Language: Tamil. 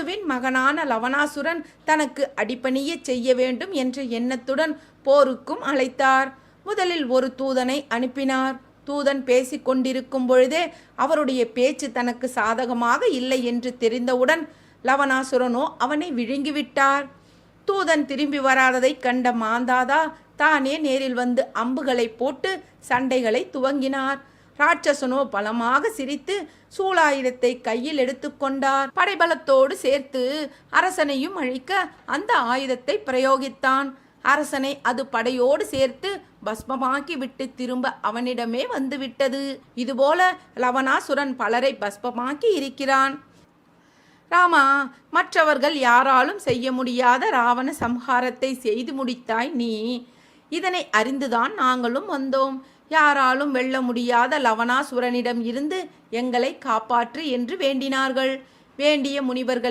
மனுவின் மகனான லவணாசுரன் தனக்கு அடிபணிய செய்ய வேண்டும் என்ற எண்ணத்துடன் போருக்கும் அழைத்தார். முதலில் ஒரு தூதனை அனுப்பினார். தூதன் பேசிக் கொண்டிருக்கும் பொழுதே அவருடைய பேச்சு தனக்கு சாதகமாக இல்லை என்று தெரிந்தவுடன் லவணாசுரனோ அவனை விழுங்கிவிட்டார். தூதன் திரும்பி வராததை கண்ட மாந்தாதா தானே நேரில் வந்து அம்புகளை போட்டு சண்டைகளை துவங்கினார். ராட்சசனோ பலமாக சிரித்து சூலாயுதத்தை கையில் எடுத்துக்கொண்டார். படைபலத்தோடு சேர்த்து அரசனையும் அழிக்க அந்த ஆயுதத்தை பிரயோகித்தான். அரசனை அது படையோடு சேர்த்து பஸ்மமாக்கி விட்டு திரும்ப அவனிடமே வந்துவிட்டது. இதுபோல லவணாசுரன் பலரை பஸ்மமாக்கி இருக்கிறான். ராமா, மற்றவர்கள் யாராலும் செய்ய முடியாத ராவண சம்ஹாரத்தை செய்து முடித்தாய் நீ. இதனை அறிந்துதான் நாங்களும் வந்தோம். யாராலும் வெல்ல முடியாத லவணாசுரனிடம் இருந்து எங்களை காப்பாற்று என்று வேண்டினார்கள். வேண்டிய முனிவர்கள்